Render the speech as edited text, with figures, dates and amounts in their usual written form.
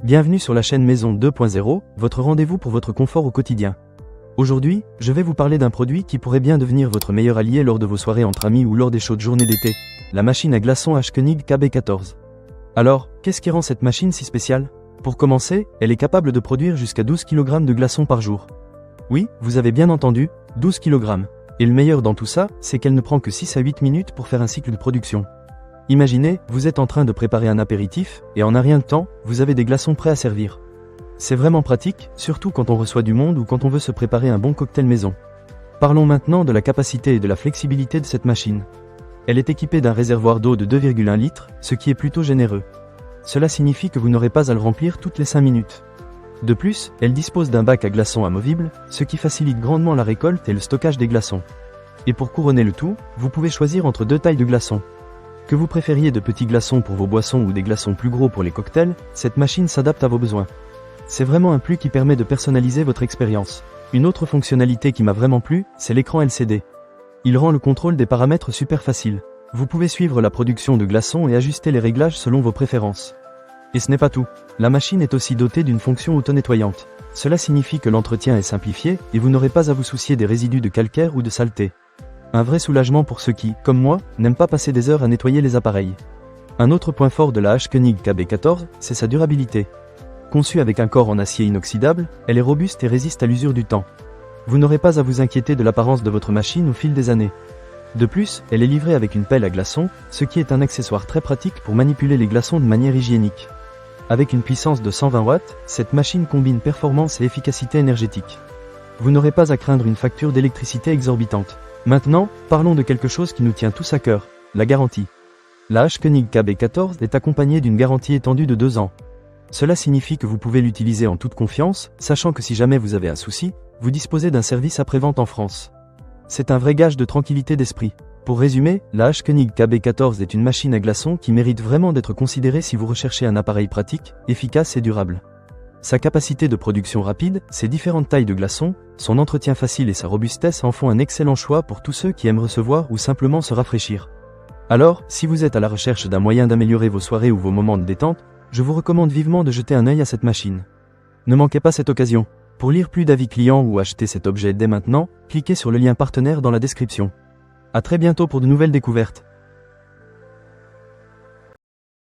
Bienvenue sur la chaîne Maison 2.0, votre rendez-vous pour votre confort au quotidien. Aujourd'hui, je vais vous parler d'un produit qui pourrait bien devenir votre meilleur allié lors de vos soirées entre amis ou lors des chaudes journées d'été, la machine à glaçons H-Konig KB14. Alors, qu'est-ce qui rend cette machine si spéciale? Pour commencer, elle est capable de produire jusqu'à 12 kg de glaçons par jour. Oui, vous avez bien entendu, 12 kg. Et le meilleur dans tout ça, c'est qu'elle ne prend que 6 à 8 minutes pour faire un cycle de production. Imaginez, vous êtes en train de préparer un apéritif, et en un rien de temps, vous avez des glaçons prêts à servir. C'est vraiment pratique, surtout quand on reçoit du monde ou quand on veut se préparer un bon cocktail maison. Parlons maintenant de la capacité et de la flexibilité de cette machine. Elle est équipée d'un réservoir d'eau de 2,1 litres, ce qui est plutôt généreux. Cela signifie que vous n'aurez pas à le remplir toutes les 5 minutes. De plus, elle dispose d'un bac à glaçons amovible, ce qui facilite grandement la récolte et le stockage des glaçons. Et pour couronner le tout, vous pouvez choisir entre deux tailles de glaçons. Que vous préfériez de petits glaçons pour vos boissons ou des glaçons plus gros pour les cocktails, cette machine s'adapte à vos besoins. C'est vraiment un plus qui permet de personnaliser votre expérience. Une autre fonctionnalité qui m'a vraiment plu, c'est l'écran LCD. Il rend le contrôle des paramètres super facile. Vous pouvez suivre la production de glaçons et ajuster les réglages selon vos préférences. Et ce n'est pas tout. La machine est aussi dotée d'une fonction auto-nettoyante. Cela signifie que l'entretien est simplifié et vous n'aurez pas à vous soucier des résidus de calcaire ou de saleté. Un vrai soulagement pour ceux qui, comme moi, n'aiment pas passer des heures à nettoyer les appareils. Un autre point fort de la H-Konig KB14, c'est sa durabilité. Conçue avec un corps en acier inoxydable, elle est robuste et résiste à l'usure du temps. Vous n'aurez pas à vous inquiéter de l'apparence de votre machine au fil des années. De plus, elle est livrée avec une pelle à glaçons, ce qui est un accessoire très pratique pour manipuler les glaçons de manière hygiénique. Avec une puissance de 120 watts, cette machine combine performance et efficacité énergétique. Vous n'aurez pas à craindre une facture d'électricité exorbitante. Maintenant, parlons de quelque chose qui nous tient tous à cœur, la garantie. La H-Konig KB14 est accompagnée d'une garantie étendue de 2 ans. Cela signifie que vous pouvez l'utiliser en toute confiance, sachant que si jamais vous avez un souci, vous disposez d'un service après-vente en France. C'est un vrai gage de tranquillité d'esprit. Pour résumer, la H-Konig KB14 est une machine à glaçons qui mérite vraiment d'être considérée si vous recherchez un appareil pratique, efficace et durable. Sa capacité de production rapide, ses différentes tailles de glaçons, son entretien facile et sa robustesse en font un excellent choix pour tous ceux qui aiment recevoir ou simplement se rafraîchir. Alors, si vous êtes à la recherche d'un moyen d'améliorer vos soirées ou vos moments de détente, je vous recommande vivement de jeter un œil à cette machine. Ne manquez pas cette occasion. Pour lire plus d'avis clients ou acheter cet objet dès maintenant, cliquez sur le lien partenaire dans la description. À très bientôt pour de nouvelles découvertes.